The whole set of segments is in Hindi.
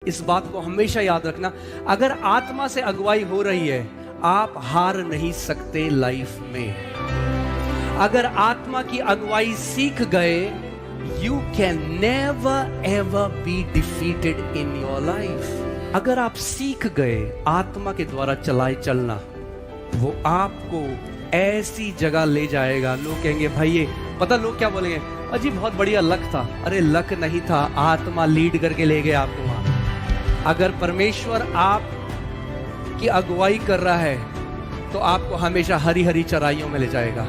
इस बात को हमेशा याद रखना, अगर आत्मा से अगुवाई हो रही है, आप हार नहीं सकते लाइफ में। अगर आत्मा की अगुवाई सीख गए, you can never ever be defeated in your life. अगर आप सीख गए आत्मा के द्वारा चलाए चलना, वो आपको ऐसी जगह ले जाएगा, लोग कहेंगे भाई ये पता, लोग क्या बोलेंगे, अजी बहुत बढ़िया लक था। अरे लक नहीं था, आत्मा लीड करके ले गया आपको वहां। अगर परमेश्वर आप की अगुवाई कर रहा है तो आपको हमेशा हरी हरी चराइयों में ले जाएगा,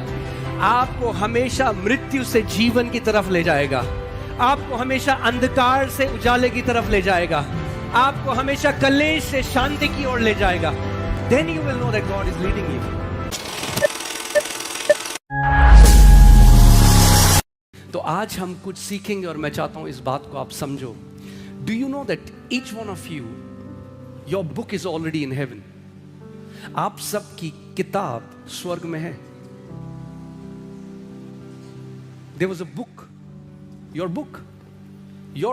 आपको हमेशा मृत्यु से जीवन की तरफ ले जाएगा, आपको हमेशा अंधकार से उजाले की तरफ ले जाएगा, आपको हमेशा कलेश से शांति की ओर ले जाएगा। Then you will know that God is leading you. तो आज हम कुछ सीखेंगे और मैं चाहता हूं इस बात को आप समझो। Do you know that each one of you, your book is already in heaven? आप सबकी किताब स्वर्ग में है। There was a book, your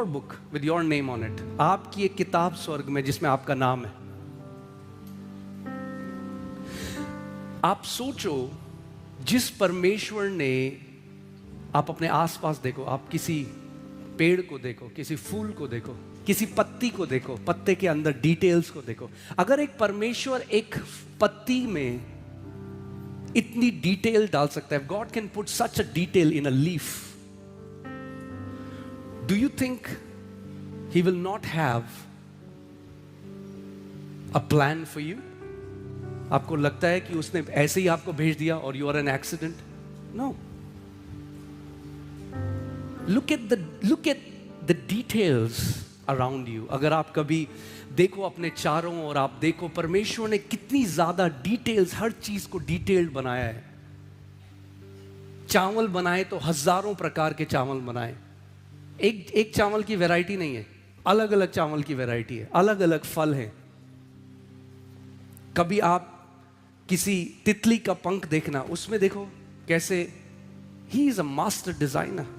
book with your name on it. आपकी एक किताब स्वर्ग में जिसमें आपका नाम है। आप सोचो, जिस परमेश्वर ने, आप अपने आसपास देखो, आप किसी पेड़ को देखो, किसी फूल को देखो, किसी पत्ती को देखो, पत्ते के अंदर डिटेल्स को देखो। अगर एक परमेश्वर एक पत्ती में इतनी डिटेल डाल सकता है, God can put such a detail in a leaf, do you think he will not have a plan for you? आपको लगता है कि उसने ऐसे ही आपको भेज दिया और you are an accident? No. Look at the details around you. अगर आप कभी देखो अपने चारों ओर, आप देखो परमेश्वर ने कितनी ज्यादा डिटेल्स, हर चीज को डिटेल्ड बनाया है। चावल बनाए तो हजारों प्रकार के चावल बनाए। एक चावल की वैरायटी नहीं है, अलग अलग चावल की वैरायटी है, अलग अलग फल है। कभी आप किसी तितली का पंख देखना, उसमें देखो कैसे, he is a master designer.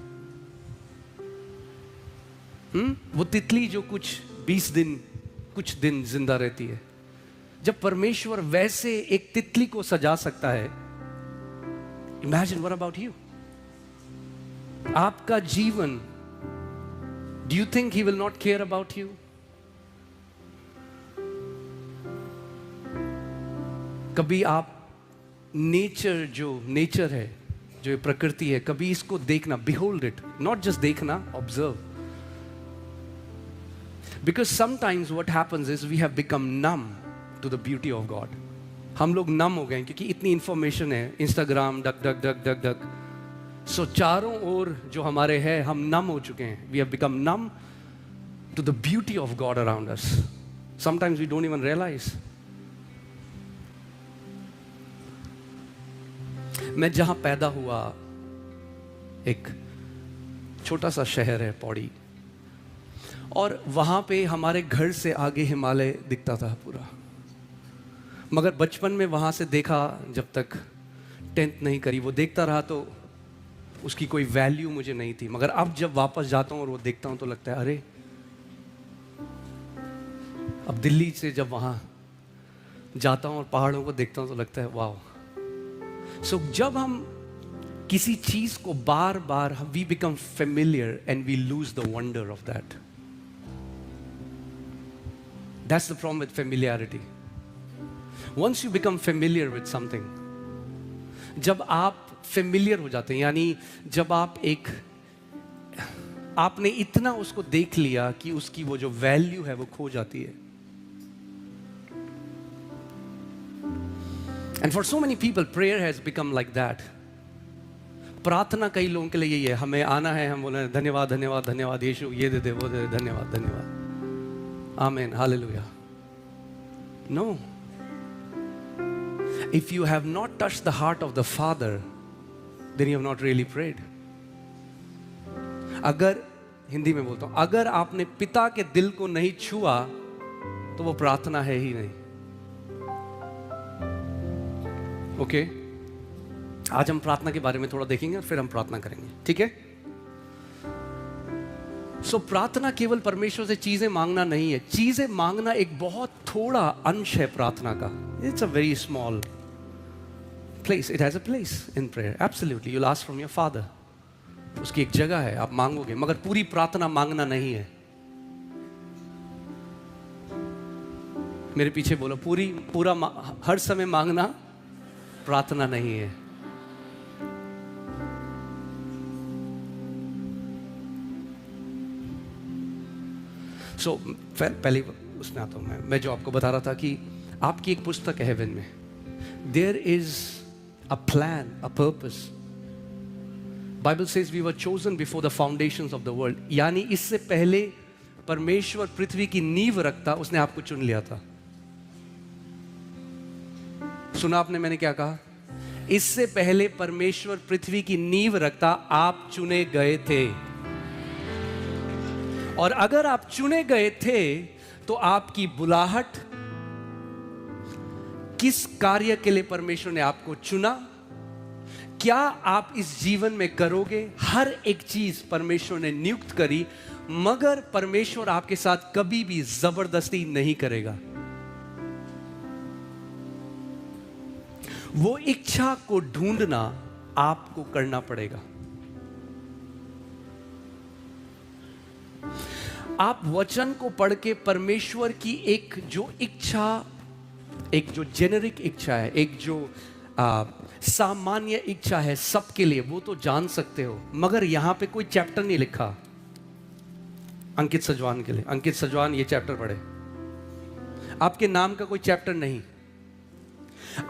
वो तितली जो कुछ दिन जिंदा रहती है, जब परमेश्वर वैसे एक तितली को सजा सकता है, इमेजिन व्हाट अबाउट यू? आपका जीवन, do you think he will not care about you? कभी आप नेचर है, जो प्रकृति है, कभी इसको देखना, बिहोल्ड इट, नॉट जस्ट देखना, observe. Because sometimes what happens is we have become numb to the beauty of God. हम लोग नम हो गए क्योंकि इतनी इंफॉर्मेशन है, Instagram duck duck duck duck duck, so चारों ओर जो हमारे है, हम नम हो चुके हैं। We have become numb to the beauty of God around us. Sometimes we don't even realize. मैं जहां पैदा हुआ, एक छोटा सा शहर है पौड़ी, और वहाँ पे हमारे घर से आगे हिमालय दिखता था पूरा। मगर बचपन में वहाँ से देखा, जब तक 10th नहीं करी, वो देखता रहा तो उसकी कोई वैल्यू मुझे नहीं थी। मगर अब जब वापस जाता हूँ और वो देखता हूँ तो लगता है अरे, अब दिल्ली से जब वहाँ जाता हूँ और पहाड़ों को देखता हूँ तो लगता है वाह। सो जब हम किसी चीज़ को बार बार, we become familiar and we lose the wonder of that. That's the problem with familiarity. Once you become familiar with something, जब आप familiar हो जाते हैं, यानी जब आपने इतना उसको देख लिया कि उसकी वो जो वैल्यू है वो खो जाती है। And for so many people, prayer has become like that. प्रार्थना कई लोगों के लिए यही है, हमें आना है, हम बोले धन्यवाद धन्यवाद धन्यवाद यीशु, ये दे दे वो दे दे, धन्यवाद धन्यवाद, Amen, hallelujah. No. If you have not touched the heart of the Father, then you have not really prayed. अगर, हिंदी में बोलता हूं, अगर आपने पिता के दिल को नहीं छुआ तो वो प्रार्थना है ही नहीं। ओके, आज हम प्रार्थना के बारे में थोड़ा देखेंगे और फिर हम प्रार्थना करेंगे, ठीक है? प्रार्थना केवल परमेश्वर से चीजें मांगना नहीं है, चीजें मांगना एक बहुत थोड़ा अंश है प्रार्थना का. It's a very small place. It has a place in prayer. Absolutely. You ask from your father. उसकी एक जगह है, आप मांगोगे, मगर पूरी प्रार्थना मांगना नहीं है. मेरे पीछे बोलो, पूरा हर समय मांगना प्रार्थना नहीं है. पहले उसमें आता हूं मैं जो आपको बता रहा था कि आपकी एक पुस्तक है हेवन में. There is a plan, a purpose. Bible says we were chosen before the foundations of the world. यानी इससे पहले परमेश्वर पृथ्वी की नींव रखता, उसने आपको चुन लिया था. सुना आपने मैंने क्या कहा? इससे पहले परमेश्वर पृथ्वी की नींव रखता, आप चुने गए थे. और अगर आप चुने गए थे तो आपकी बुलाहट, किस कार्य के लिए परमेश्वर ने आपको चुना, क्या आप इस जीवन में करोगे, हर एक चीज परमेश्वर ने नियुक्त करी. मगर परमेश्वर आपके साथ कभी भी जबरदस्ती नहीं करेगा. वो इच्छा को ढूंढना आपको करना पड़ेगा. आप वचन को पढ़ के परमेश्वर की एक जो इच्छा, एक जो जेनेरिक इच्छा है, एक जो सामान्य इच्छा है सबके लिए, वो तो जान सकते हो. मगर यहां पे कोई चैप्टर नहीं लिखा अंकित सजवान के लिए. अंकित सजवान ये चैप्टर पढ़े. आपके नाम का कोई चैप्टर नहीं.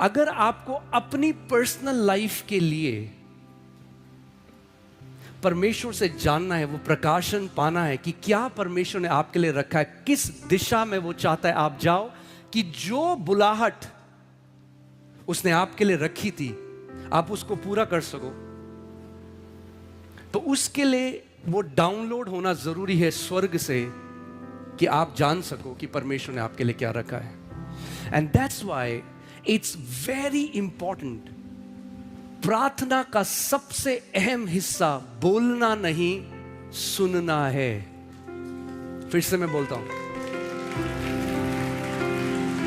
अगर आपको अपनी पर्सनल लाइफ के लिए परमेश्वर से जानना है, वो प्रकाशन पाना है कि क्या परमेश्वर ने आपके लिए रखा है, किस दिशा में वो चाहता है आप जाओ, कि जो बुलाहट उसने आपके लिए रखी थी आप उसको पूरा कर सको, तो उसके लिए वो डाउनलोड होना जरूरी है स्वर्ग से, कि आप जान सको कि परमेश्वर ने आपके लिए क्या रखा है. And that's why it's very important. प्रार्थना का सबसे अहम हिस्सा बोलना नहीं, सुनना है. फिर से मैं बोलता हूं,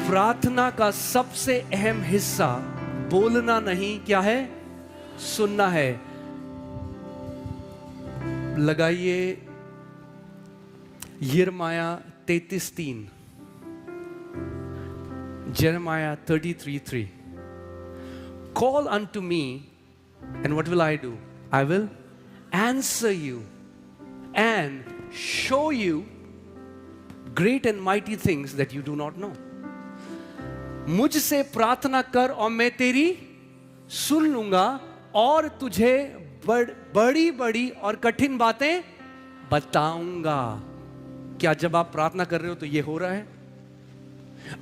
प्रार्थना का सबसे अहम हिस्सा बोलना नहीं, क्या है? सुनना है. लगाइए यिर्मयाह 33:3, Jeremiah 33:3. Call unto me, and what will I do? I will answer you and show you great and mighty things that you do not know. मुझसे प्रार्थना कर और मैं तेरी सुन लूंगा और तुझे बड़ी बड़ी और कठिन बातें बताऊंगा. क्या जब आप प्रार्थना कर रहे हो तो ये हो रहा है?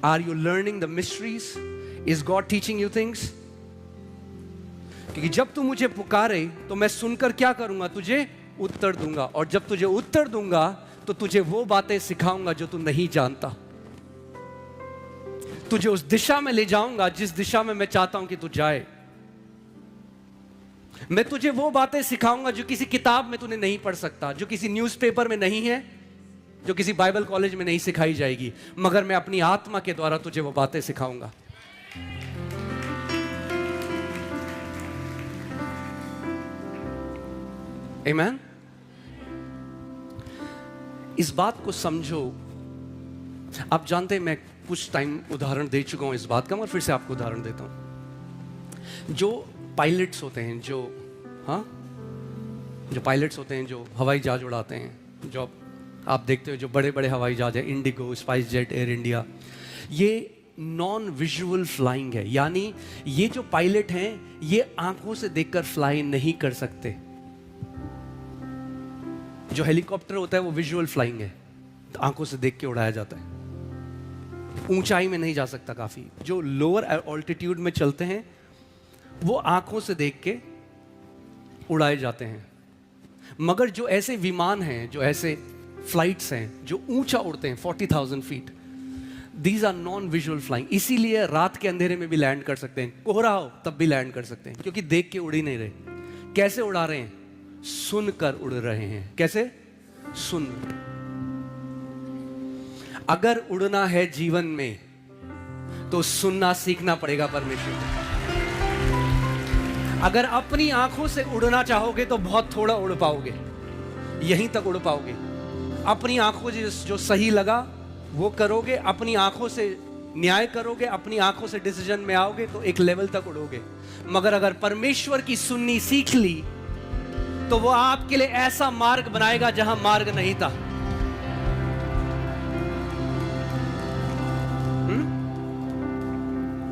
Are you learning the mysteries? Is God teaching you things? क्योंकि जब तू मुझे पुकारे तो मैं सुनकर क्या करूंगा? तुझे उत्तर दूंगा. और जब तुझे उत्तर दूंगा तो तुझे वो बातें सिखाऊंगा जो तू नहीं जानता. तुझे उस दिशा में ले जाऊंगा जिस दिशा में मैं चाहता हूं कि तू जाए. मैं तुझे वो बातें सिखाऊंगा जो किसी किताब में तूने नहीं पढ़ सकता, जो किसी न्यूज़पेपर में नहीं है, जो किसी बाइबल कॉलेज में नहीं सिखाई जाएगी, मगर मैं अपनी आत्मा के द्वारा तुझे वो बातें सिखाऊंगा. आमीन. इस बात को समझो. आप जानते हैं मैं कुछ टाइम उदाहरण दे चुका हूं इस बात का, मगर फिर से आपको उदाहरण देता हूं. जो पायलट्स होते हैं, जो पायलट्स होते हैं, जो हवाई जहाज उड़ाते हैं, जो आप देखते हो जो बड़े बड़े हवाई जहाज है, Indigo, spice jet, air India, ये नॉन विजुअल फ्लाइंग है. यानी ये जो पायलट हैं ये आंखों से देखकर फ्लाई नहीं कर सकते. जो हेलीकॉप्टर होता है वो विजुअल फ्लाइंग है, तो आंखों से देख के उड़ाया जाता है. ऊंचाई में नहीं जा सकता काफी. जो लोअर ऑल्टीट्यूड में चलते हैं वो आंखों से देख के उड़ाए जाते हैं. मगर जो ऐसे विमान हैं, जो ऐसे फ्लाइट्स हैं जो ऊंचा उड़ते हैं 40,000 feet, these are non visual flying. इसीलिए रात के अंधेरे में भी लैंड कर सकते हैं, कोहरा हो तब भी लैंड कर सकते हैं, क्योंकि देख के उड़ ही नहीं रहे. कैसे उड़ा रहे हैं? सुनकर उड़ रहे हैं. कैसे? सुन। अगर उड़ना है जीवन में तो सुनना सीखना पड़ेगा परमेश्वर को। अगर अपनी आंखों से उड़ना चाहोगे तो बहुत थोड़ा उड़ पाओगे, यहीं तक उड़ पाओगे। अपनी आंखों जो सही लगा वो करोगे, अपनी आंखों से न्याय करोगे, अपनी आंखों से डिसीजन में आओगे तो एक लेवल तक उड़ोगे। मगर अगर परमेश्वर की सुननी सीख ली तो वो आपके लिए ऐसा मार्ग बनाएगा जहां मार्ग नहीं था।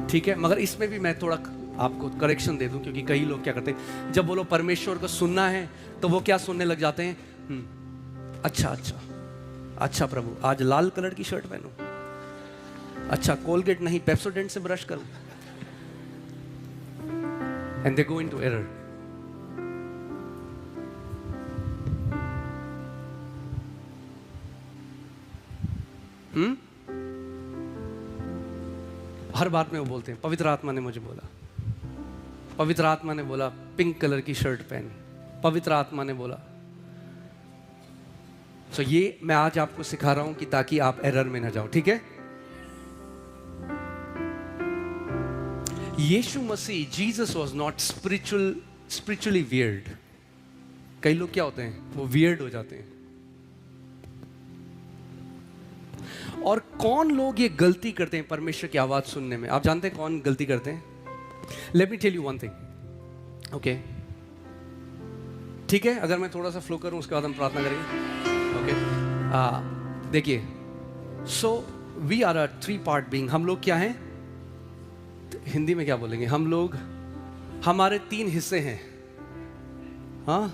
ठीक है, मगर इसमें भी मैं थोड़ा आपको करेक्शन दे दूं, क्योंकि कई लोग क्या करते हैं, जब बोलो परमेश्वर को सुनना है तो वो क्या सुनने लग जाते हैं, अच्छा अच्छा अच्छा प्रभु आज लाल कलर की शर्ट पहनूं, अच्छा कोलगेट नहीं पेप्सोडेंट से ब्रश करूं, and they go into error. हर बात में वो बोलते हैं पवित्र आत्मा ने मुझे बोला, पवित्र आत्मा ने बोला पिंक कलर की शर्ट पहन, पवित्र आत्मा ने बोला। सो ये मैं आज आपको सिखा रहा हूं कि ताकि आप एरर में ना जाओ, ठीक है। Yeshu Masih, Jesus was not spiritually weird. कई लोग क्या होते हैं, वो वियर्ड हो जाते हैं। और कौन लोग ये गलती करते हैं परमेश्वर की आवाज सुनने में, आप जानते हैं कौन गलती करते हैं? Let me tell you one thing, okay ठीक है। अगर मैं थोड़ा सा फ्लो करूं उसके बाद हम प्रार्थना करेंगे, ओके। देखिए, so we are a 3-part being. हम लोग क्या हैं, हिंदी में क्या बोलेंगे, हम लोग, हमारे 3 हिस्से हैं, हाँ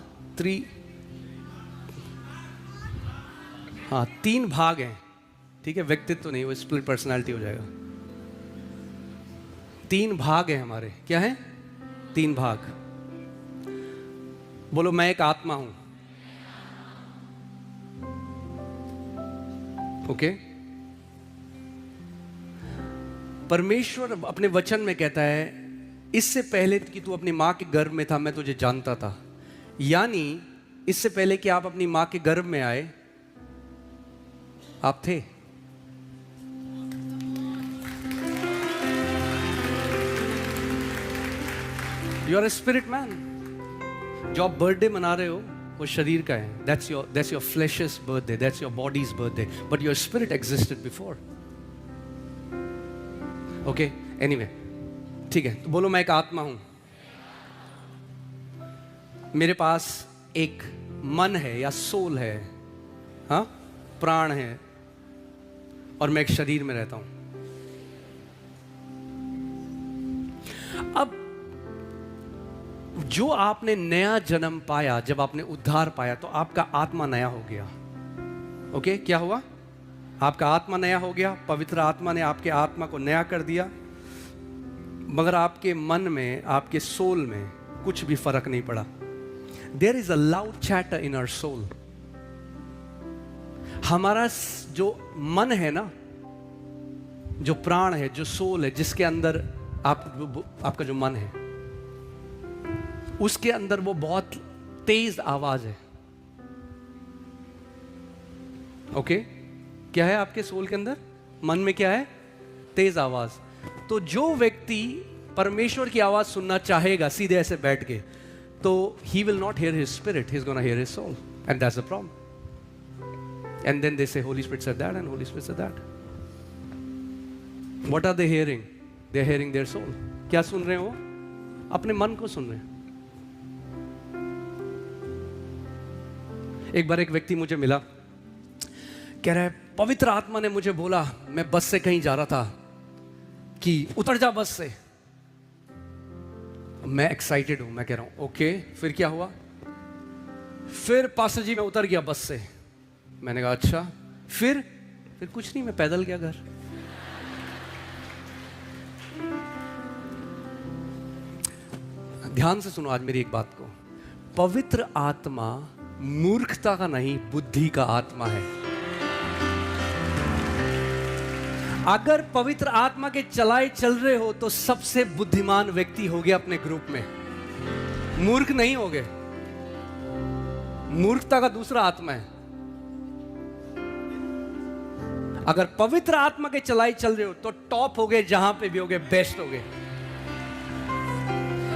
3 भाग हैं, ठीक है। व्यक्तित्व तो नहीं, वो स्प्लिट पर्सनालिटी हो जाएगा। 3 भाग हैं हमारे, क्या है? 3 भाग। बोलो मैं एक आत्मा हूं, ओके। परमेश्वर अपने वचन में कहता है इससे पहले कि तू अपनी मां के गर्भ में था मैं तुझे जानता था। यानी इससे पहले कि आप अपनी मां के गर्भ में आए आप थे। You are a spirit man. जो आप बर्थडे मना रहे हो वो शरीर का है, that's your flashes birthday, that's your bodies birthday, but your spirit existed before, okay. Anyway, ठीक है, तो बोलो मैं एक आत्मा हूं, मेरे पास एक मन है या सोल है, हाँ प्राण है, और मैं एक शरीर में रहता हूं। अब जो आपने नया जन्म पाया, जब आपने उद्धार पाया तो आपका आत्मा नया हो गया, ओके। क्या हुआ? आपका आत्मा नया हो गया, पवित्र आत्मा ने आपके आत्मा को नया कर दिया। मगर आपके मन में, आपके सोल में कुछ भी फर्क नहीं पड़ा। There is a loud chatter in our soul. हमारा जो मन है ना, जो प्राण है, जो सोल है, जिसके अंदर आपका जो मन है, उसके अंदर वो बहुत तेज आवाज है, ओके। क्या है आपके सोल के अंदर, मन में क्या है? तेज आवाज। तो जो व्यक्ति परमेश्वर की आवाज सुनना चाहेगा सीधे ऐसे बैठ के, तो he will not hear his spirit, he's gonna hear his soul, and that's the problem. And then they say Holy Spirit said that and Holy Spirit said that. What are they hearing? They're hearing their soul. क्या सुन रहे हो? अपने मन को सुन रहे हैं। एक बार एक व्यक्ति मुझे मिला, कह रहा है पवित्र आत्मा ने मुझे बोला, मैं बस से कहीं जा रहा था कि उतर जा बस से। मैं एक्साइटेड हूं, मैं कह रहा हूं ओके, फिर क्या हुआ? फिर पास्टर जी मैं उतर गया बस से। मैंने कहा अच्छा, फिर कुछ नहीं, मैं पैदल गया घर। ध्यान से सुनो आज मेरी एक बात को, पवित्र आत्मा मूर्खता का नहीं, बुद्धि का आत्मा है। अगर पवित्र आत्मा के चलाए चल रहे हो तो सबसे बुद्धिमान व्यक्ति हो गया अपने ग्रुप में, मूर्ख नहीं हो गए। मूर्खता का दूसरा आत्मा है, अगर पवित्र आत्मा के चलाई चल रहे हो तो टॉप हो गए, जहां पे भी हो गए बेस्ट हो गए।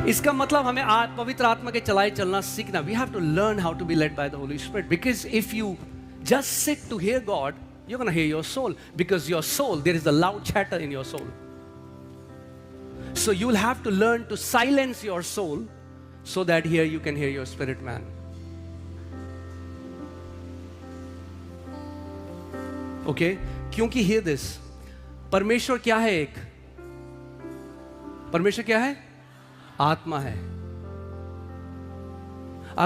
इसका मतलब हमें पवित्र आत्मा के चलाई चलना सीखना। We have to learn how to be led by the holy spirit, because if you just sit to hear God, you're going to hear your soul, because your soul, there is a loud chatter in your soul. So you'll have to learn to silence your soul so that here you can hear your spirit man. Okay? क्योंकि hear this, परमेश्वर क्या है? एक परमेश्वर क्या है? आत्मा है।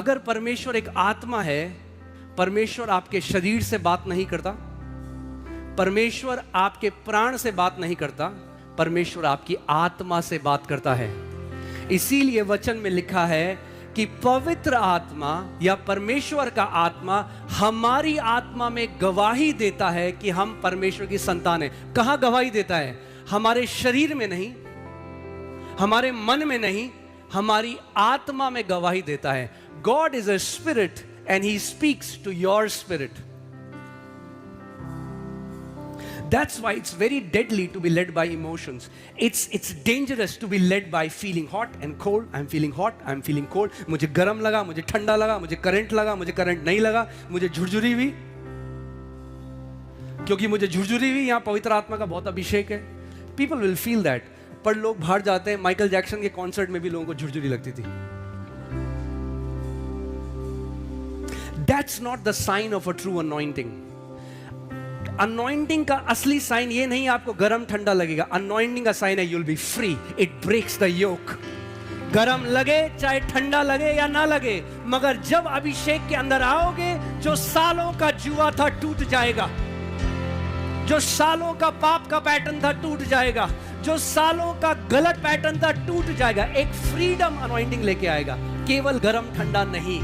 अगर परमेश्वर एक आत्मा है, परमेश्वर आपके शरीर से बात नहीं करता, परमेश्वर आपके प्राण से बात नहीं करता, परमेश्वर आपकी आत्मा से बात करता है। इसीलिए वचन में लिखा है कि पवित्र आत्मा या परमेश्वर का आत्मा हमारी आत्मा में गवाही देता है कि हम परमेश्वर की संतान हैं। कहां गवाही देता है? हमारे शरीर में नहीं, हमारे मन में नहीं, हमारी आत्मा में गवाही देता है। God is a spirit and he speaks to your spirit. That's why it's very deadly to be led by emotions. It's dangerous to be led by feeling hot and cold. I'm feeling hot, I'm feeling cold. मुझे गर्म लगा, मुझे ठंडा लगा, मुझे करंट लगा, मुझे करंट नहीं लगा, मुझे झुरझुरी हुई। क्योंकि मुझे झुरझुरी हुई, यहाँ पवित्र आत्मा का बहुत अभिषेक है। People will feel that. पर लोग बाहर जाते हैं, माइकल जैक्सन के कॉन्सर्ट में भी लोगों को झुरझुरी लगती थी। That's not the sign of a true anointing. Anointing का असली साइन ये नहीं आपको गरम ठंडा लगेगा। अनॉइंटिंग का साइन है you'll be free. It breaks the yoke. गरम लगे चाहे ठंडा लगे या ना लगे, मगर जब अभिषेक के अंदर आओगे, जो सालों का जुआ था टूट जाएगा, जो सालों का पाप का पैटर्न था टूट जाएगा, जो सालों का गलत पैटर्न था टूट जाएगा। एक फ्रीडम अनॉइंटिंग लेके आएगा, केवल गरम ठंडा नहीं।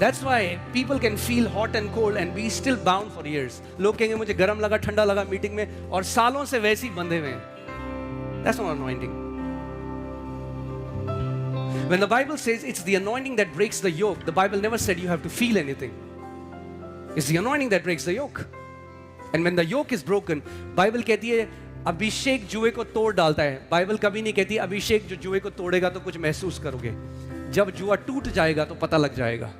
That's why people can feel hot and cold and be still bound for years. लोग कहेंगे मुझे गरम लगा, ठंडा लगा मीटिंग में, और सालों से वैसे ही बंधे हुए हैं। That's not anointing. When the Bible says it's the anointing that breaks the yoke, the Bible never said you have to feel anything. It's the anointing that breaks the yoke. And when the yoke is broken, Bible कहती है अभिषेक जुए को तोड़ डालता है। बाइबल कभी नहीं कहती अभिषेक जो जुए को तोड़ेगा तो कुछ महसूस करोगे। जब जुआ टूट जाएगा तो पता लग जाएगा।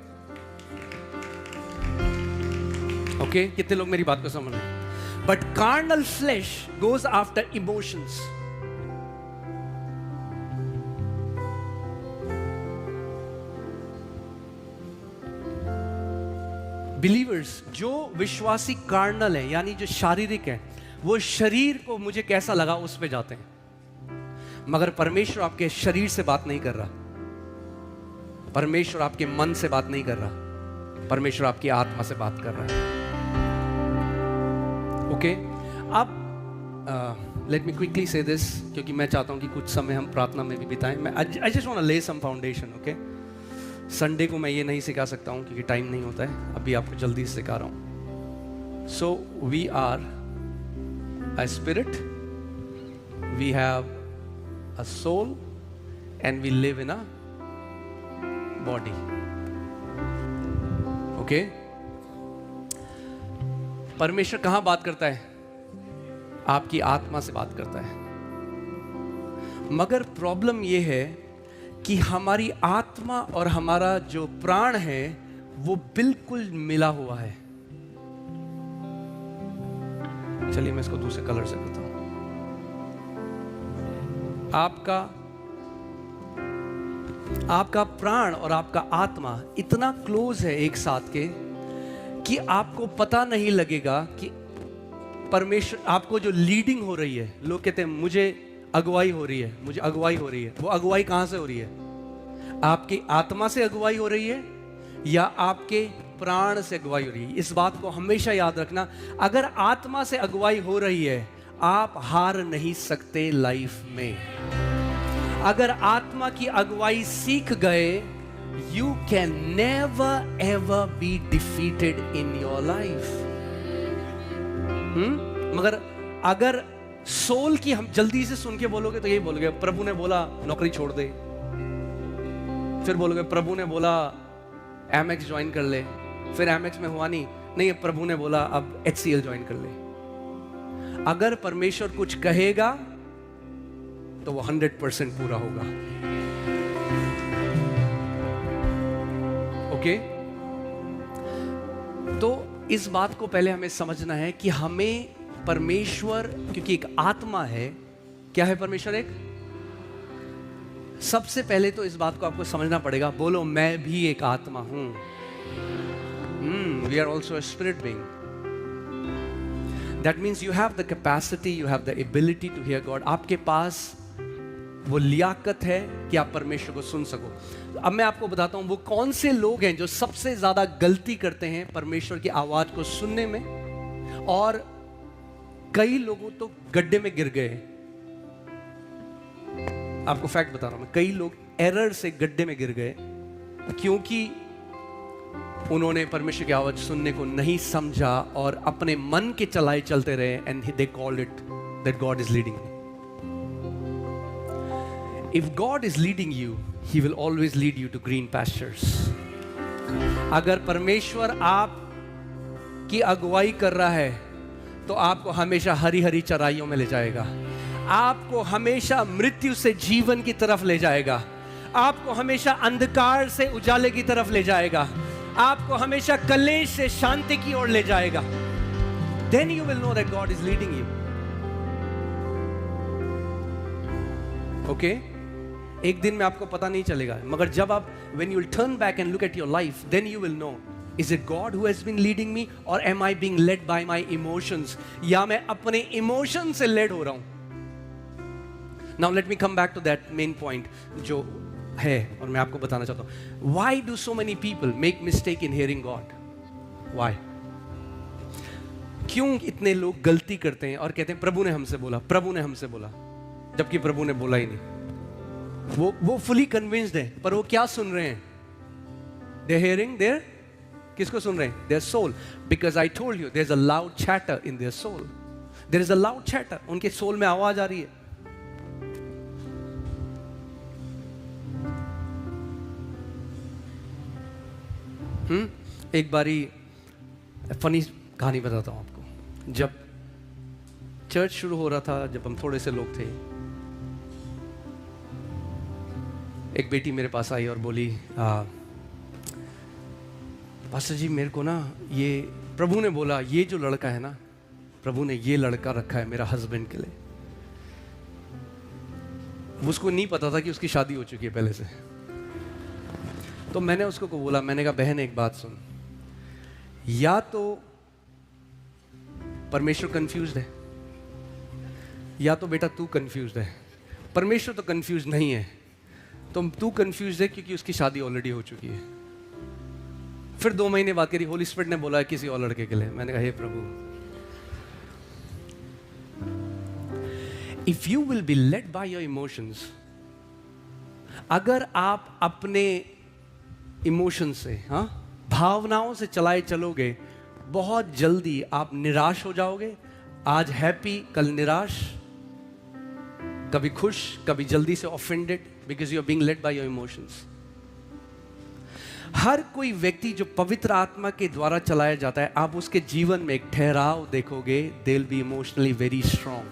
ओके, कितने लोग मेरी बात को समझ रहे हैं? But carnal flash goes after emotions. Believers, जो विश्वासी कार्नल है यानी जो शारीरिक है, वो शरीर को मुझे कैसा लगा उस पे जाते हैं। मगर परमेश्वर आपके शरीर से बात नहीं कर रहा, परमेश्वर आपके मन से बात नहीं कर रहा, परमेश्वर आपकी आत्मा से बात कर रहा है। ओके, अब लेट मी क्विकली से दिस, क्योंकि मैं चाहता हूं कि कुछ समय हम प्रार्थना में भी बिताएं। मैं आई जस्ट वांट टू ले सम फाउंडेशन। ओके, संडे को मैं ये नहीं सिखा सकता हूं क्योंकि टाइम नहीं होता है, अभी आपको जल्दी से सिखा रहा हूं। So we are a spirit, we have a soul, and we live in a body. Okay? परमेश्वर कहां बात करता है? आपकी आत्मा से बात करता है। मगर प्रॉब्लम यह है कि हमारी आत्मा और हमारा जो प्राण है वो बिल्कुल मिला हुआ है। चलिए मैं इसको दूसरे कलर से बताऊं। आपका प्राण और आपका आत्मा इतना क्लोज है एक साथ के कि आपको पता नहीं लगेगा कि परमेश्वर आपको जो लीडिंग हो रही है। लोग कहते हैं मुझे अगुवाई हो रही है, मुझे अगुवाई हो रही है। वो अगुवाई कहां से हो रही है? आपकी आत्मा से अगुवाई हो रही है या आपके प्राण से अगुवाई हो रही है? इस बात को हमेशा याद रखना। अगर आत्मा से अगुवाई हो रही है, आप हार नहीं सकते लाइफ में। अगर आत्मा की अगुवाई सीख गए, you can never ever be defeated in your life. मगर अगर सोल की हम जल्दी से सुन के बोलोगे तो यही बोलोगे प्रभु ने बोला नौकरी छोड़ दे, फिर बोलोगे प्रभु ने बोला एमएक्स ज्वाइन कर ले, फिर एमएक्स में हुआ नहीं, नहीं, प्रभु ने बोला अब HCL ज्वाइन कर ले। अगर परमेश्वर कुछ कहेगा तो वो 100% पूरा होगा। ओके? तो इस बात को पहले हमें समझना है कि हमें परमेश्वर, क्योंकि एक आत्मा है। क्या है परमेश्वर? एक, सबसे पहले तो इस बात को आपको समझना पड़ेगा। बोलो, मैं भी एक आत्मा हूं। We are also a spirit being. That means you have the capacity, you have the ability to hear God. आपके पास वो लियाकत है कि आप परमेश्वर को सुन सको। अब मैं आपको बताता हूं वो कौन से लोग हैं जो सबसे ज्यादा गलती करते हैं परमेश्वर की आवाज को सुनने में, और कई लोगों तो गड्ढे में गिर गए। आपको फैक्ट बता रहा हूं मैं, कई लोग एरर से गड्ढे में गिर गए क्योंकि उन्होंने परमेश्वर की आवाज सुनने को नहीं समझा और अपने मन के चलाए चलते रहे, and they called it that God is leading me. If God is leading you, he will always lead you to green pastures. अगर परमेश्वर आप की अगुवाई कर रहा है तो आपको हमेशा हरी हरी चराइयों में ले जाएगा, आपको हमेशा मृत्यु से जीवन की तरफ ले जाएगा, आपको हमेशा अंधकार से उजाले की तरफ ले जाएगा, आपको हमेशा कलेश से शांति की ओर ले जाएगा। Then you will know that God is leading you. Okay? एक दिन में आपको पता नहीं चलेगा, मगर जब आप when you will turn back and look at your life, then you will know, is it God who has been leading me or am I being led by my emotions? या मैं अपने emotions से led हो रहा हूं? Now let me come back to that main point जो है, और मैं आपको बताना चाहता हूं why do so many people make mistake in hearing God? Why? क्यों इतने लोग गलती करते हैं और कहते हैं प्रभु ने हमसे बोला, प्रभु ने हमसे बोला, जबकि प्रभु ने बोला ही नहीं। वो फुली कन्विंस्ड है, पर वो क्या सुन रहे हैं? They're hearing their, किसको सुन रहे हैं? Their soul. Because I told you there's a loud chatter in their soul. There is a loud chatter. उनके सोल में आवाज आ रही है। एक बारी फनी कहानी बताता हूं आपको। जब चर्च शुरू हो रहा था, जब हम थोड़े से लोग थे, एक बेटी मेरे पास आई और बोली, पास्टर जी मेरे को ना ये प्रभु ने बोला, ये जो लड़का है ना, प्रभु ने ये लड़का रखा है मेरा हस्बैंड के लिए। उसको नहीं पता था कि उसकी शादी हो चुकी है पहले से। तो मैंने उसको बोला, मैंने कहा बहन एक बात सुन, या तो परमेश्वर कंफ्यूज्ड है या तो बेटा तू कंफ्यूज्ड है। परमेश्वर तो कंफ्यूज नहीं है, तो तू कंफ्यूज्ड है क्योंकि उसकी शादी ऑलरेडी हो चुकी है। फिर 2 महीने बाद करी, होली स्पिरिट ने बोला है किसी और लड़के के लिए। मैंने कहा हे प्रभु, if you will be led by your emotions, अगर आप अपने इमोशन से, भावनाओं से चलाए चलोगे, बहुत जल्दी आप निराश हो जाओगे। आज हैप्पी, कल निराश, कभी खुश, कभी जल्दी से offended, because you are being led by your emotions. हर कोई व्यक्ति जो पवित्र आत्मा के द्वारा चलाया जाता है, आप उसके जीवन में एक ठहराव देखोगे। They will be emotionally very strong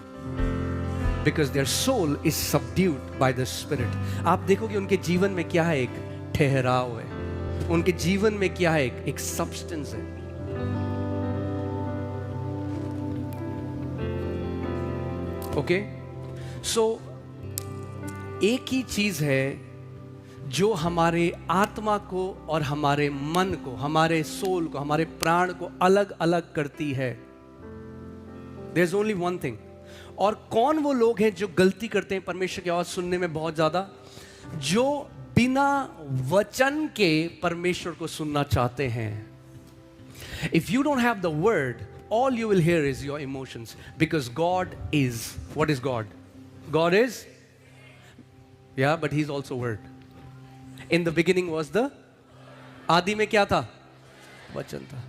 because their soul is subdued by the spirit. आप देखोगे उनके जीवन में क्या है, एक ठहराव है, उनके जीवन में क्या है, एक सब्सटेंस है। ओके, सो एक ही चीज है जो हमारे आत्मा को और हमारे मन को, हमारे सोल को, हमारे प्राण को अलग अलग करती है। There is only one thing. और कौन वो लोग हैं जो गलती करते हैं परमेश्वर की आवाज सुनने में बहुत ज्यादा? जो बिना वचन के परमेश्वर को सुनना चाहते हैं। If you don't have the word, all you will hear is your emotions, because God is, what is God? God is, yeah, but he's also word. In the beginning was the, आदि में क्या था? वचन था।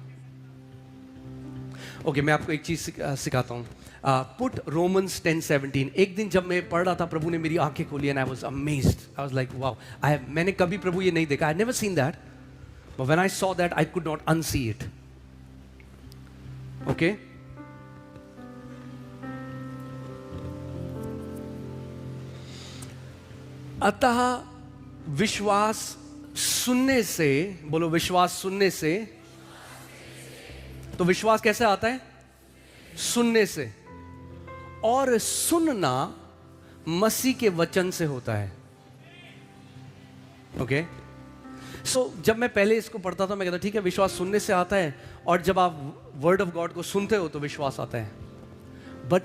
ओके, मैं आपको एक चीज सिखाता हूँ। Put Romans 10:17। एक दिन जब मैं पढ़ रहा था, प्रभु ने मेरी आंखें खोली and I was amazed. I was like, wow, मैंने कभी प्रभु ये नहीं देखा, I had never seen that, but when I saw that I could not unsee it. Okay अतः विश्वास सुनने से, बोलो विश्वास सुनने से। तो विश्वास कैसे आता है? सुनने से, और सुनना मसीह के वचन से होता है। ओके सो जब मैं पहले इसको पढ़ता था मैं कहता ठीक है विश्वास सुनने से आता है, और जब आप वर्ड ऑफ गॉड को सुनते हो तो विश्वास आता है। बट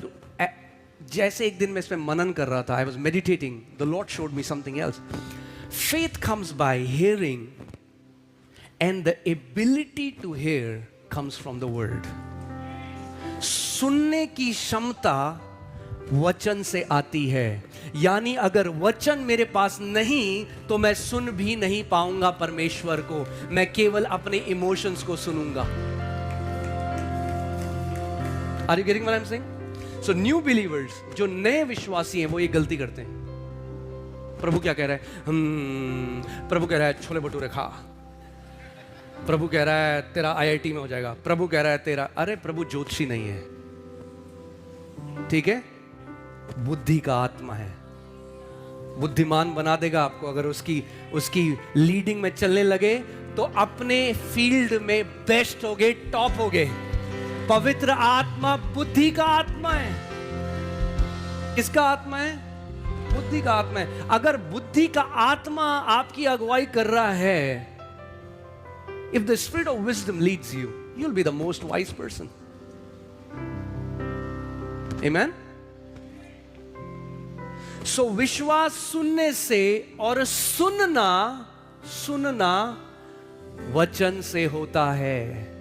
जैसे एक दिन मैं इसमें मनन कर रहा था, I was meditating, the lord showed me something else. Faith comes by hearing and the ability to hear comes from the word. सुनने की क्षमता वचन से आती है, यानी अगर वचन मेरे पास नहीं तो मैं सुन भी नहीं पाऊंगा परमेश्वर को, मैं केवल अपने इमोशंस को सुनूंगा। Are you getting what I am saying? So new believers, जो नए विश्वासी हैं, वो ये गलती करते हैं। प्रभु क्या कह रहा है? प्रभु कह रहा है छोले भटूरे खा। प्रभु कह रहा है तेरा आईआईटी में हो जाएगा। प्रभु कह रहा है तेरा, अरे प्रभु ज्योतिषी नहीं है, ठीक है? बुद्धि का आत्मा है, बुद्धिमान बना देगा आपको। अगर उसकी लीडिंग में चलने लगे तो अपने फील्ड में बेस्ट होगे, टॉप होगे। पवित्र आत्मा बुद्धि का आत्मा है। किसका आत्मा है? बुद्धि का आत्मा है। अगर बुद्धि का आत्मा आपकी अगुवाई कर रहा है, if the spirit of wisdom leads you, you'll be the most wise person. Amen? So विश्वास सुनने से, और सुनना वचन से होता है।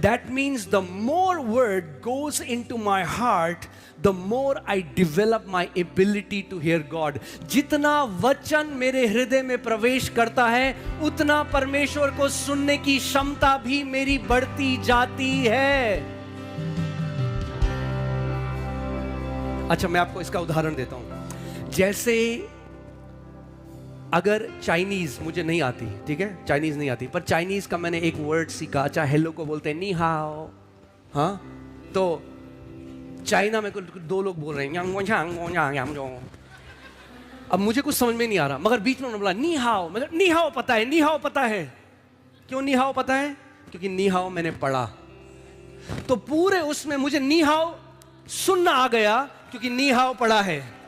That means the more word goes into my heart, the more I develop my ability to hear God. जितना वचन मेरे हृदय में प्रवेश करता है, उतना परमेश्वर को सुनने की क्षमता भी मेरी बढ़ती जाती है। अच्छा, मैं आपको इसका उदाहरण देता हूं। जैसे अगर चाइनीज मुझे नहीं आती, ठीक है, चाइनीज नहीं आती, पर चाइनीज का मैंने एक वर्ड सीखा। अच्छा, हेलो को बोलते हैं नी हाओ, हाँ? तो चाइना में दो लोग बोल रहे हैं, अब मुझे कुछ समझ में नहीं आ रहा, मगर बीच में उन्होंने बोला नी हाओ। मतलब नी हाओ पता है, नी हाओ पता है। क्यों नी हाओ पता है? क्योंकि नी हाओ मैंने पढ़ा। तो पूरे उसमें मुझे नी हाओ सुनना आ गया, क्योंकि नी हाओ पढ़ा है।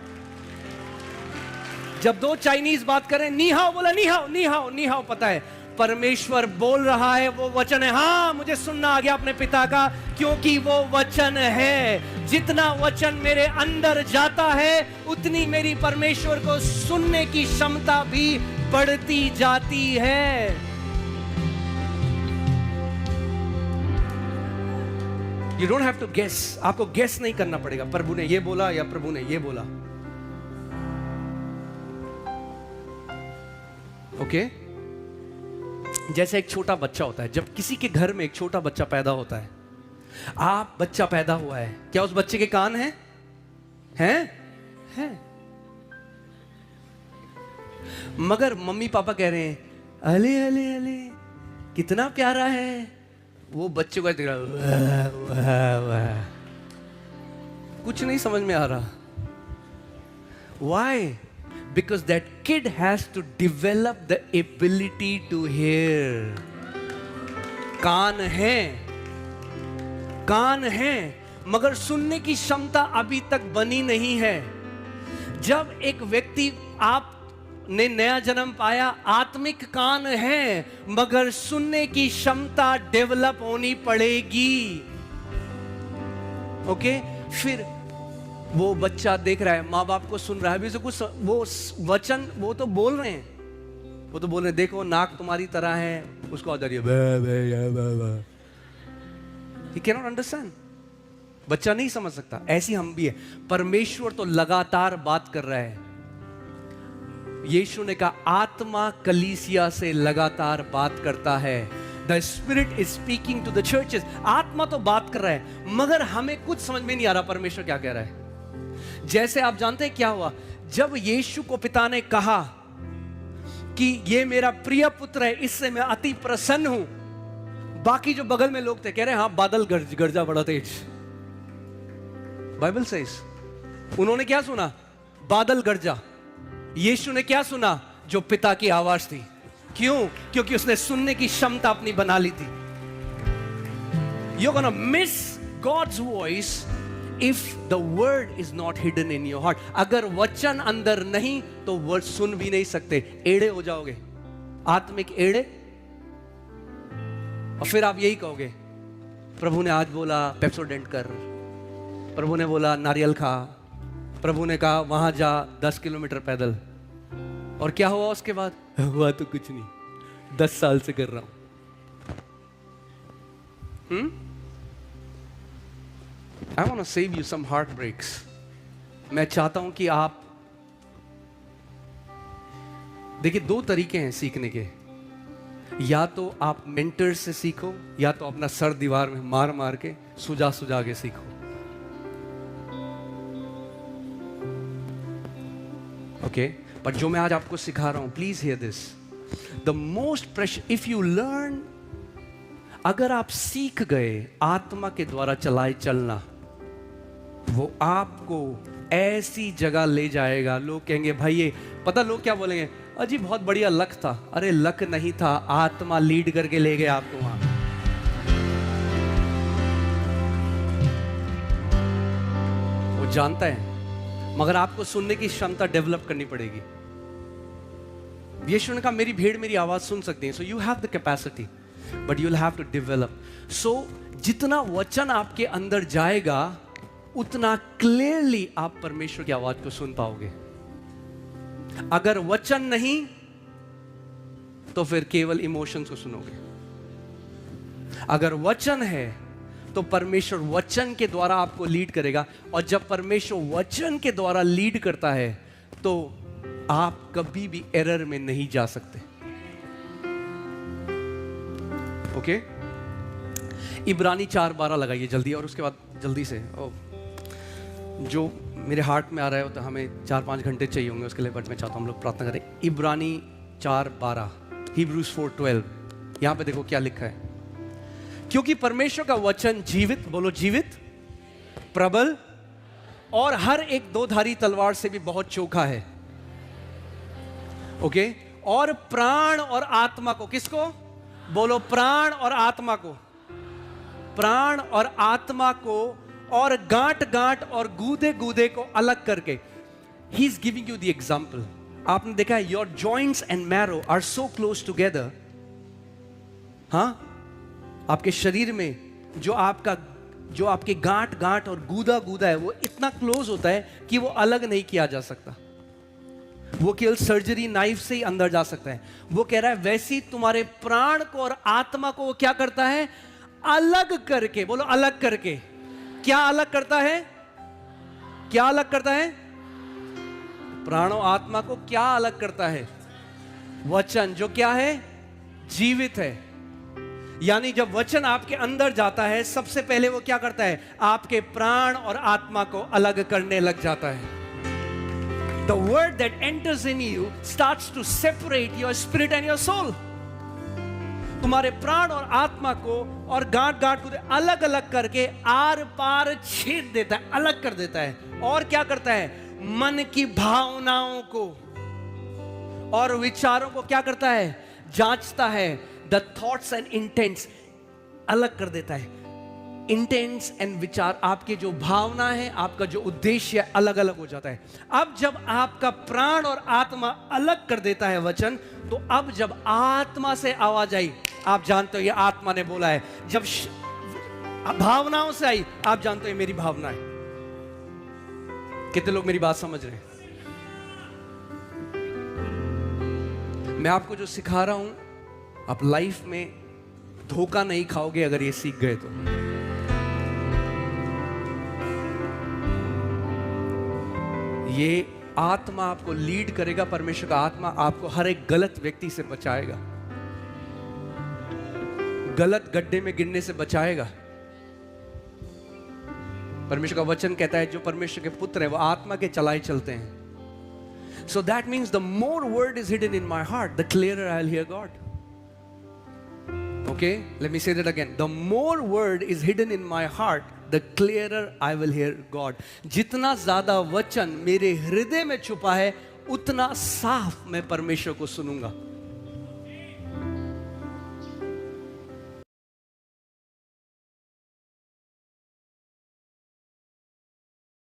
जब दो चाइनीज बात करें, नी हाओ बोला, नी हाओ, नी हाओ, नी हाओ पता है। परमेश्वर बोल रहा है, वो वचन है। हाँ, मुझे सुनना आ गया अपने पिता का, क्योंकि वो वचन है। जितना वचन मेरे अंदर जाता है, उतनी मेरी परमेश्वर को सुनने की क्षमता भी बढ़ती जाती है। You don't have to guess. आपको गेस नहीं करना पड़ेगा, प्रभु ने ये बोला या प्रभु ने ये बोला। ओके? जैसे एक छोटा बच्चा होता है, जब किसी के घर में एक छोटा बच्चा पैदा होता है, आप बच्चा पैदा हुआ है, क्या उस बच्चे के कान हैं? हैं? मगर मम्मी पापा कह रहे हैं अले अले अले कितना प्यारा है, वो बच्चे को देख रहा, वाह, कुछ नहीं समझ में आ रहा। Why? Because that kid has to develop the ability to hear. कान है, मगर सुनने की क्षमता अभी तक बनी नहीं है। जब एक व्यक्ति, आपने नया जन्म पाया, आत्मिक कान है, मगर सुनने की क्षमता डेवलप होनी पड़ेगी। ओके? फिर वो बच्चा देख रहा है, माँ बाप को सुन रहा है, अभी से कुछ वो वचन वो तो बोल रहे हैं, देखो नाक तुम्हारी तरह है, उसको आ जा रही है। He cannot understand. बच्चा नहीं समझ सकता। ऐसी हम भी है। परमेश्वर तो लगातार बात कर रहा है। यीशु ने कहा आत्मा कलीसिया से लगातार बात करता है। The Spirit is speaking to the churches. आत्मा तो बात कर रहा है, मगर हमें कुछ समझ में नहीं आ रहा परमेश्वर क्या कह रहा है। जैसे आप जानते हैं क्या हुआ, जब यीशु को पिता ने कहा कि ये मेरा प्रिय पुत्र है, इससे मैं अति प्रसन्न हूं, बाकी जो बगल में लोग थे कह रहे हाँ बादल गरजा बड़ा तेज। बाइबल सेज उन्होंने क्या सुना? बादल गरजा। यीशु ने क्या सुना? जो पिता की आवाज थी। क्यों? क्योंकि उसने सुनने की क्षमता अपनी बना ली थी। You're gonna miss God's voice if the word is not hidden in your heart. अगर वचन अंदर नहीं तो वर्ड सुन भी नहीं सकते, एड़े हो जाओगे, आत्मिक एड़े। और फिर आप यही कहोगे प्रभु ने आज बोला पेप्सोडेंट कर, प्रभु ने बोला नारियल खा, प्रभु ने कहा वहां जा 10 किलोमीटर पैदल। और क्या हुआ उसके बाद? हुआ तो कुछ नहीं, 10 साल से कर रहा हूं। I want to save you some heartbreaks. मैं चाहता हूं कि आप देखिए, 2 तरीके हैं सीखने के। या तो आप मेंटर से सीखो, या तो अपना सर दीवार में मार मार के सुझा सुझा के सीखो। ओके, पर जो मैं आज आपको सिखा रहा हूं, please here this, the most precious, if you learn, अगर आप सीख गए आत्मा के द्वारा चलाए चलना, वो आपको ऐसी जगह ले जाएगा। लोग कहेंगे भाई ये पता, लोग क्या बोलेंगे? अजी बहुत बढ़िया लक था। अरे लक नहीं था, आत्मा लीड करके ले गया आपको वहां। वो जानता है, मगर आपको सुनने की क्षमता डेवलप करनी पड़ेगी। यीशु ने कहा मेरी भेड़ मेरी आवाज सुन सकती है। So you have the capacity, but you will have to develop. So जितना वचन आपके अंदर जाएगा उतना क्लियरली आप परमेश्वर की आवाज को सुन पाओगे। अगर वचन नहीं तो फिर केवल इमोशंस को सुनोगे। अगर वचन है तो परमेश्वर वचन के द्वारा आपको लीड करेगा, और जब परमेश्वर वचन के द्वारा लीड करता है तो आप कभी भी एरर में नहीं जा सकते। ओके, इब्रानी 4:12 लगाइए जल्दी, और उसके बाद जल्दी से जो मेरे हार्ट में आ रहा है तो हमें 4-5 घंटे चाहिए होंगे उसके लिए, बट मैं चाहता हूं हम लोग प्रार्थना करें। इब्रानी 4:12, Hebrews 4:12, यहां पे देखो क्या लिखा है। क्योंकि परमेश्वर का वचन जीवित, बोलो जीवित, प्रबल और हर एक 2-धारी तलवार से भी बहुत चोखा है। ओके, और प्राण और आत्मा को, किसको? बोलो प्राण और आत्मा को, प्राण और आत्मा को, और गांठ गांठ और गूदे गूदे को अलग करके। He is giving you the example. आपने देखा है, your joints and marrow are so close together. हाँ, आपके शरीर में जो आपके गांठ गांठ और गूदा गूदा है, वो इतना क्लोज होता है कि वो अलग नहीं किया जा सकता। वो केवल सर्जरी नाइफ से ही अंदर जा सकता है। वो कह रहा है वैसे ही तुम्हारे प्राण को और आत्मा को वो क्या करता है? अलग करके। बोलो अलग करके। क्या अलग करता है? क्या अलग करता है? प्राणों आत्मा को क्या अलग करता है? वचन, जो क्या है? जीवित है। यानी जब वचन आपके अंदर जाता है, सबसे पहले वो क्या करता है? आपके प्राण और आत्मा को अलग करने लग जाता है। The word that enters in you starts to separate your spirit and your soul. तुम्हारे प्राण और आत्मा को और गांठ गांठ को अलग अलग करके आर पार छेद देता है, अलग कर देता है। और क्या करता है? मन की भावनाओं को और विचारों को क्या करता है? जांचता है। द थॉट्स एंड इंटेंट्स अलग कर देता है। इंटेंस एंड विचार, आपके जो भावना है, आपका जो उद्देश्य है, अलग अलग हो जाता है। अब जब आपका प्राण और आत्मा अलग कर देता है वचन, तो अब जब आत्मा से आवाज आई, आप जानते हो ये आत्मा ने बोला है। जब भावनाओं से आई, आप जानते हो ये मेरी भावना है। कितने लोग मेरी बात समझ रहे हैं? मैं आपको जो सिखा रहा हूं, आप लाइफ में धोखा नहीं खाओगे अगर ये सीख गए तो। ये आत्मा आपको लीड करेगा। परमेश्वर का आत्मा आपको हर एक गलत व्यक्ति से बचाएगा, गलत गड्ढे में गिरने से बचाएगा। परमेश्वर का वचन कहता है जो परमेश्वर के पुत्र है वो आत्मा के चलाए चलते हैं। So that means the more word is hidden in my heart, the clearer I'll hear God. Okay, let me say that again. The more word is hidden in my heart, the clearer I will hear God. जितना ज़्यादा वचन मेरे हृदय में छुपा है, उतना साफ मैं परमेश्वर को सुनूंगा.